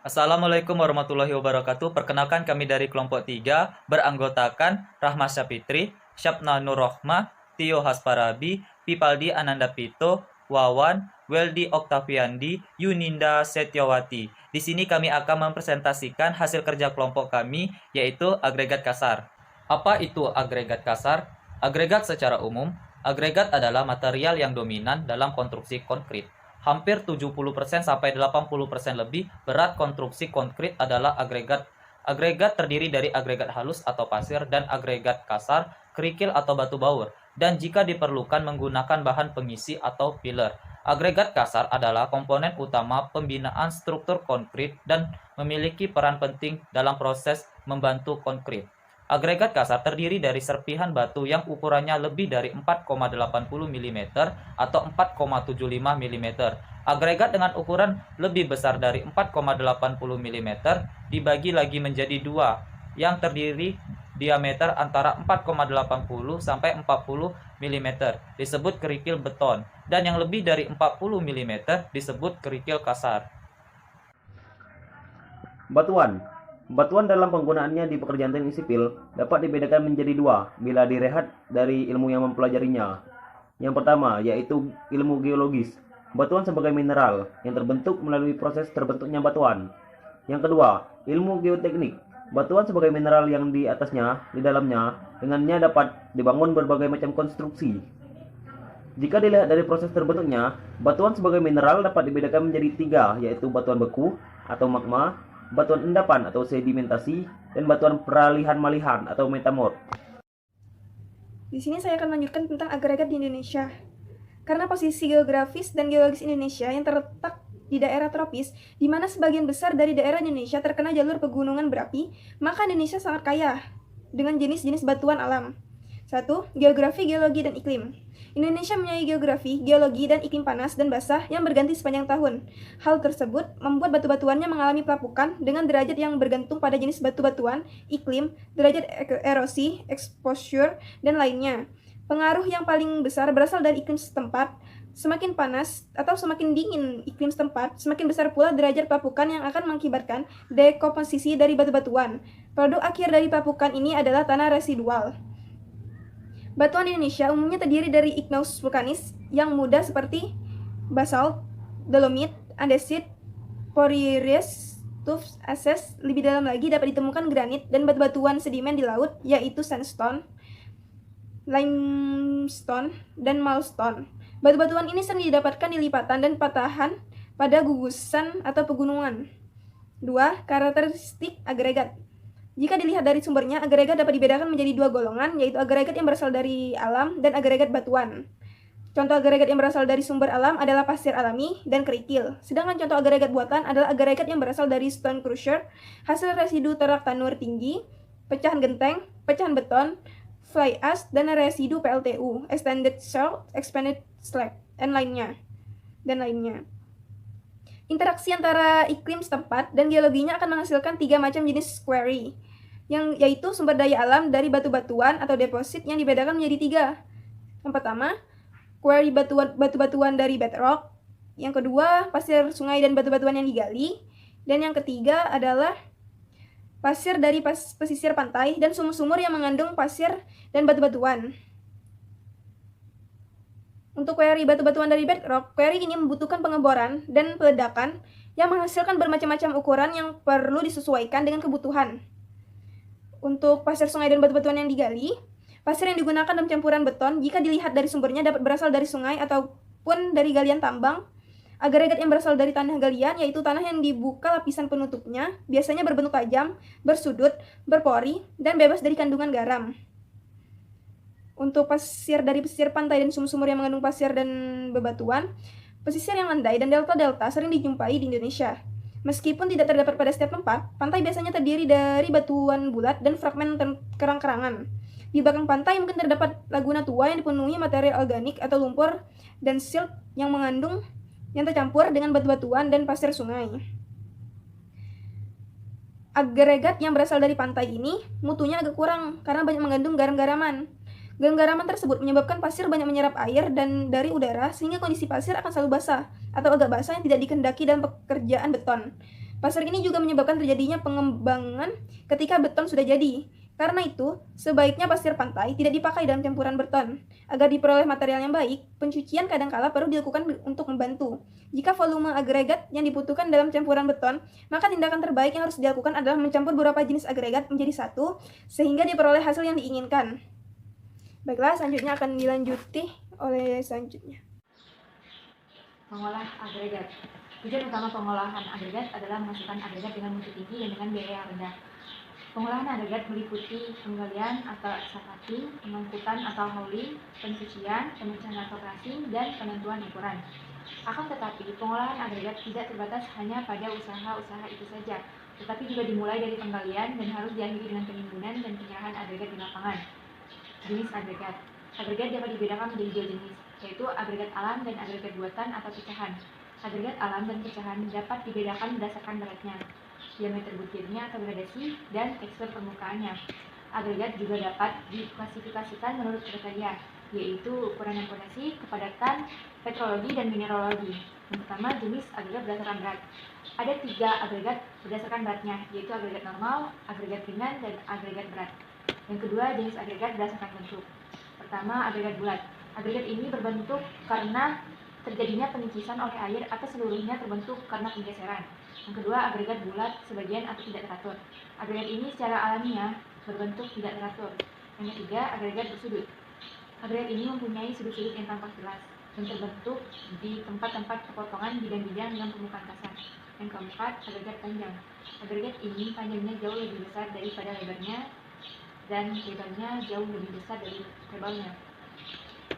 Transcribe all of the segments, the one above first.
Assalamualaikum warahmatullahi wabarakatuh. Perkenalkan kami dari kelompok 3 beranggotakan Rahma Syafitri, Syapna Nurrohmah, Tio Hasparabi, Pipaldi Ananda Pito, Wawan, Weldi Oktaviandi, Yuninda Setiawati. Di sini kami akan mempresentasikan hasil kerja kelompok kami, yaitu agregat kasar. Apa itu agregat kasar? Agregat secara umum, agregat adalah material yang dominan dalam konstruksi konkrit. Hampir 70% sampai 80% lebih berat konstruksi konkrit adalah agregat. Agregat terdiri dari agregat halus atau pasir dan agregat kasar, kerikil atau batu baur, dan jika diperlukan menggunakan bahan pengisi atau filler. Agregat kasar adalah komponen utama pembinaan struktur konkrit dan memiliki peran penting dalam proses membantu konkrit. Agregat kasar terdiri dari serpihan batu yang ukurannya lebih dari 4,80 mm atau 4,75 mm. Agregat dengan ukuran lebih besar dari 4,80 mm dibagi lagi menjadi dua yang terdiri diameter antara 4,80 sampai 40 mm disebut kerikil beton dan yang lebih dari 40 mm disebut kerikil kasar. Batuan. Batuan dalam penggunaannya di pekerjaan teknik sipil dapat dibedakan menjadi dua bila direhat dari ilmu yang mempelajarinya. Yang pertama yaitu ilmu geologis. Batuan sebagai mineral yang terbentuk melalui proses terbentuknya batuan. Yang kedua, ilmu geoteknik. Batuan sebagai mineral yang di atasnya, di dalamnya, dengannya dapat dibangun berbagai macam konstruksi. Jika dilihat dari proses terbentuknya, batuan sebagai mineral dapat dibedakan menjadi tiga, yaitu batuan beku atau magma, batuan endapan atau sedimentasi, dan batuan peralihan malihan atau metamorf. Di sini saya akan melanjutkan tentang agregat di Indonesia. Karena posisi geografis dan geologis Indonesia yang terletak di daerah tropis, di mana sebagian besar dari daerah Indonesia terkena jalur pegunungan berapi, maka Indonesia sangat kaya dengan jenis-jenis batuan alam. 1. Geografi, geologi, dan iklim. Indonesia mempunyai geografi, geologi, dan iklim panas dan basah yang berganti sepanjang tahun. Hal tersebut membuat batu-batuannya mengalami pelapukan dengan derajat yang bergantung pada jenis batu-batuan, iklim, derajat erosi, exposure, dan lainnya. Pengaruh yang paling besar berasal dari iklim setempat. Semakin panas atau semakin dingin iklim setempat, semakin besar pula derajat pelapukan yang akan mengakibatkan dekomposisi dari batu-batuan. Produk akhir dari pelapukan ini adalah tanah residual. Batuan di Indonesia umumnya terdiri dari igneous vulkanis yang mudah seperti basalt, dolomit, andesit, porphyrias, tuff, ashes. Lebih dalam lagi dapat ditemukan granit dan batu-batuan sedimen di laut, yaitu sandstone, limestone, dan malstone. Batu-batuan ini sering didapatkan di lipatan dan patahan pada gugusan atau pegunungan. 2. Karakteristik agregat. Jika dilihat dari sumbernya, agregat dapat dibedakan menjadi dua golongan, yaitu agregat yang berasal dari alam dan agregat batuan. Contoh agregat yang berasal dari sumber alam adalah pasir alami dan kerikil. Sedangkan contoh agregat buatan adalah agregat yang berasal dari stone crusher, hasil residu terak tanur tinggi, pecahan genteng, pecahan beton, fly ash, dan residu PLTU, extended salt, expanded slag, dan lainnya. Interaksi antara iklim setempat dan geologinya akan menghasilkan tiga macam jenis quarry, yaitu sumber daya alam dari batu-batuan atau deposit yang dibedakan menjadi tiga. Yang pertama, quarry batu-batuan dari bedrock. Yang kedua, pasir sungai dan batu-batuan yang digali. Dan yang ketiga adalah pasir dari pesisir pantai dan sumur-sumur yang mengandung pasir dan batu-batuan. Untuk quarry batu-batuan dari bedrock, quarry ini membutuhkan pengeboran dan peledakan yang menghasilkan bermacam-macam ukuran yang perlu disesuaikan dengan kebutuhan. Untuk pasir sungai dan batu-batuan yang digali, pasir yang digunakan dalam campuran beton jika dilihat dari sumbernya dapat berasal dari sungai ataupun dari galian tambang. Agregat yang berasal dari tanah galian, yaitu tanah yang dibuka lapisan penutupnya, biasanya berbentuk tajam, bersudut, berpori, dan bebas dari kandungan garam. Untuk pasir dari pesisir pantai dan sumur-sumur yang mengandung pasir dan bebatuan, pesisir yang landai dan delta-delta sering dijumpai di Indonesia. Meskipun tidak terdapat pada setiap tempat, pantai biasanya terdiri dari batuan bulat dan fragmen kerang-kerangan. Di belakang pantai mungkin terdapat laguna tua yang dipenuhi material organik atau lumpur dan silt yang tercampur dengan batu-batuan dan pasir sungai. Agregat yang berasal dari pantai ini mutunya agak kurang karena banyak mengandung garam-garaman. Garam-garaman tersebut menyebabkan pasir banyak menyerap air dan dari udara sehingga kondisi pasir akan selalu basah atau agak basah yang tidak dikehendaki dalam pekerjaan beton. Pasar ini juga menyebabkan terjadinya pengembangan ketika beton sudah jadi. Karena itu, sebaiknya pasir pantai tidak dipakai dalam campuran beton. Agar diperoleh material yang baik, pencucian kadangkala perlu dilakukan untuk membantu. Jika volume agregat yang dibutuhkan dalam campuran beton, maka tindakan terbaik yang harus dilakukan adalah mencampur beberapa jenis agregat menjadi satu, sehingga diperoleh hasil yang diinginkan. Baiklah, selanjutnya akan dilanjuti oleh selanjutnya. Mengolah agregat. Tujuan utama pengolahan agregat adalah menghasilkan agregat dengan mutu tinggi dan dengan biaya yang rendah. Pengolahan agregat meliputi penggalian atau excavating, pengangkutan atau hauling, pencucian, pemecahan atau crushing, dan penentuan ukuran. Akan tetapi, pengolahan agregat tidak terbatas hanya pada usaha-usaha itu saja, tetapi juga dimulai dari penggalian dan harus diakhiri dengan penimbunan dan penyerahan agregat di lapangan. Jenis agregat. Agregat dapat dibedakan menjadi dua jenis, yaitu agregat alam dan agregat buatan atau pecahan. Agregat alam dan pecahan dapat dibedakan berdasarkan beratnya, diameter butirnya atau gradasi, dan tekstur permukaannya. Agregat juga dapat diklasifikasikan menurut kriteria, yaitu ukuran dan fondasi, kepadatan, petrologi, dan mineralogi. Yang pertama, jenis agregat berdasarkan berat. Ada 3 agregat berdasarkan beratnya, yaitu agregat normal, agregat ringan, dan agregat berat. Yang kedua, jenis agregat berdasarkan bentuk. Pertama, agregat bulat. Agregat ini berbentuk karena terjadinya penicisan oleh air atau seluruhnya terbentuk karena penggeseran. Yang kedua, agregat bulat sebagian atau tidak teratur. Agregat ini secara alamiah berbentuk tidak teratur. Yang ketiga, agregat bersudut. Agregat ini mempunyai sudut-sudut yang tampak jelas dan terbentuk di tempat-tempat kepotongan bidang-bidang dengan permukaan kasar. Yang keempat, agregat panjang. Agregat ini panjangnya jauh lebih besar daripada lebarnya dan lebarnya jauh lebih besar dari lebarnya.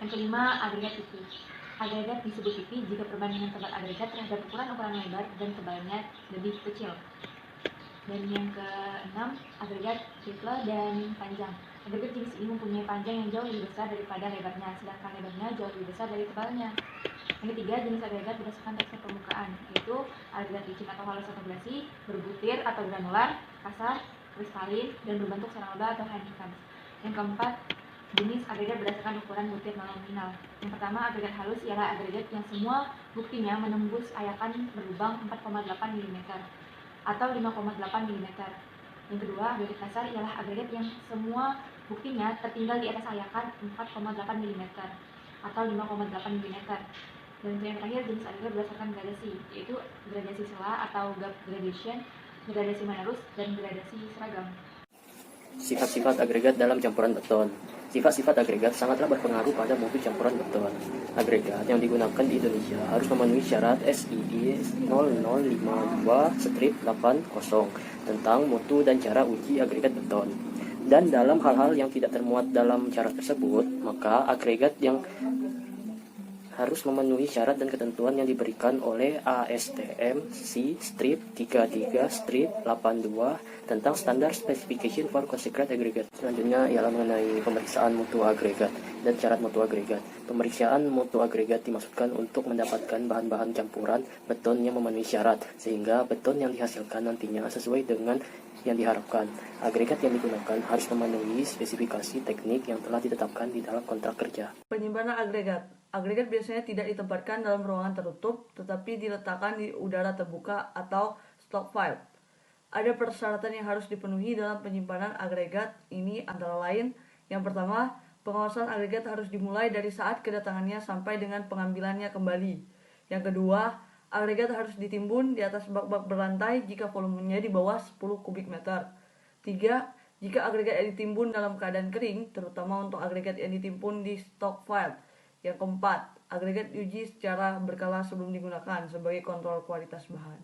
Yang kelima, agregat tipis. Agregat disebut tipis jika perbandingan tebal agregat terhadap ukuran lebar dan tebalnya lebih kecil. Dan yang keenam, agregat triple dan panjang. Agregat jenis ini mempunyai panjang yang jauh lebih besar daripada lebarnya, sedangkan lebarnya jauh lebih besar dari tebalnya. Yang ketiga, jenis agregat berdasarkan tekstur permukaan, yaitu agregat licin atau halus atau glasi, berbutir atau granular, kasar, kristalin, dan berbentuk sarang laba atau honeycomb. Yang keempat, jenis agregat berdasarkan ukuran butir nominal. Yang pertama, agregat halus ialah agregat yang semua buktinya menembus ayakan berlubang 4,8 mm atau 5,8 mm. Yang kedua, agregat kasar ialah agregat yang semua buktinya tertinggal di atas ayakan 4,8 mm atau 5,8 mm. Dan yang terakhir, jenis agregat berdasarkan gradasi, yaitu gradasi sela atau gap gradation, gradasi menerus, dan gradasi seragam. Sifat-sifat agregat dalam campuran beton. Sifat-sifat agregat sangatlah berpengaruh pada mutu campuran beton. Agregat yang digunakan di Indonesia harus memenuhi syarat SID 0052-80 tentang mutu dan cara uji agregat beton. Dan dalam hal-hal yang tidak termuat dalam syarat tersebut, maka agregat yang harus memenuhi syarat dan ketentuan yang diberikan oleh ASTM C-33-82 tentang Standard Specification for Concrete Aggregate. Selanjutnya ialah mengenai pemeriksaan mutu agregat dan syarat mutu agregat. Pemeriksaan mutu agregat dimaksudkan untuk mendapatkan bahan-bahan campuran beton yang memenuhi syarat, sehingga beton yang dihasilkan nantinya sesuai dengan yang diharapkan. Agregat yang digunakan harus memenuhi spesifikasi teknik yang telah ditetapkan di dalam kontrak kerja. Penyimpanan agregat. Agregat biasanya tidak ditempatkan dalam ruangan tertutup, tetapi diletakkan di udara terbuka atau stockpile. Ada persyaratan yang harus dipenuhi dalam penyimpanan agregat ini antara lain, yang pertama, pengawasan agregat harus dimulai dari saat kedatangannya sampai dengan pengambilannya kembali. Yang kedua, agregat harus ditimbun di atas bak-bak berlantai jika volumenya di bawah 10 kubik meter. 3. Jika agregat yang ditimbun dalam keadaan kering, terutama untuk agregat yang ditimbun di stockpile. Yang keempat, agregat diuji secara berkala sebelum digunakan sebagai kontrol kualitas bahan.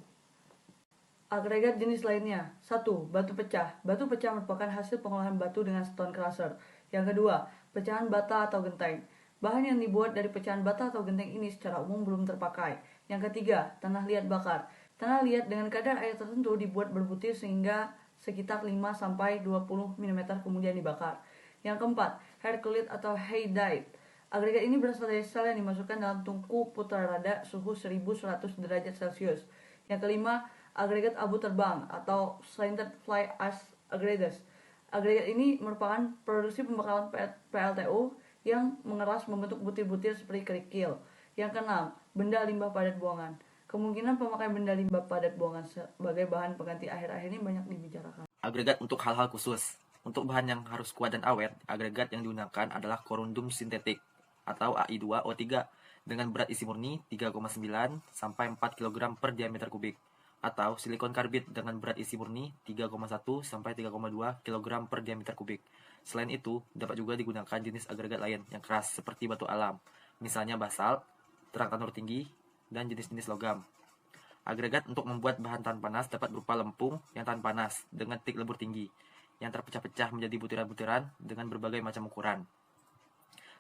Agregat jenis lainnya. 1. Batu pecah. Batu pecah merupakan hasil pengolahan batu dengan stone crusher. Yang kedua, pecahan bata atau genteng. Bahan yang dibuat dari pecahan bata atau genteng ini secara umum belum terpakai. Yang ketiga, tanah liat bakar. Tanah liat dengan kadar air tertentu dibuat berbutir sehingga sekitar 5-20 mm kemudian dibakar. Yang keempat, Herculit atau Haydite. Agregat ini berasal dari sel yang dimasukkan dalam tungku putar rada suhu 1100 derajat Celcius. Yang kelima, agregat abu terbang atau Slanted Fly Ash Aggregates. Agregat ini merupakan produksi pembakaran PLTU yang mengeras membentuk butir-butir seperti kerikil. Yang keenam, benda limbah padat buangan. Kemungkinan pemakaian benda limbah padat buangan sebagai bahan pengganti akhir-akhir ini banyak dibicarakan. Agregat untuk hal-hal khusus. Untuk bahan yang harus kuat dan awet, agregat yang digunakan adalah korundum sintetik atau AI2O3 dengan berat isi murni 3,9 sampai 4 kg per diameter kubik, atau silikon karbid dengan berat isi murni 3,1 sampai 3,2 kg per diameter kubik. Selain itu, dapat juga digunakan jenis agregat lain yang keras seperti batu alam, misalnya basalt, terang tanur tinggi, dan jenis-jenis logam. Agregat untuk membuat bahan tahan panas dapat berupa lempung yang tahan panas dengan titik lebur tinggi, yang terpecah-pecah menjadi butiran-butiran dengan berbagai macam ukuran.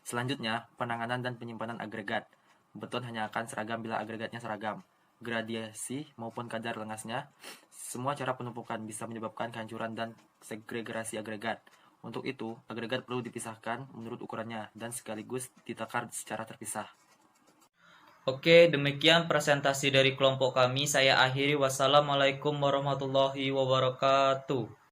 Selanjutnya, penanganan dan penyimpanan agregat. Beton hanya akan seragam bila agregatnya seragam. Gradiasi maupun kadar lengasnya, semua cara penumpukan bisa menyebabkan kehancuran dan segregasi agregat. Untuk itu, agregat perlu dipisahkan menurut ukurannya dan sekaligus ditakar secara terpisah. Oke, demikian presentasi dari kelompok kami. Saya akhiri. Wassalamualaikum warahmatullahi wabarakatuh.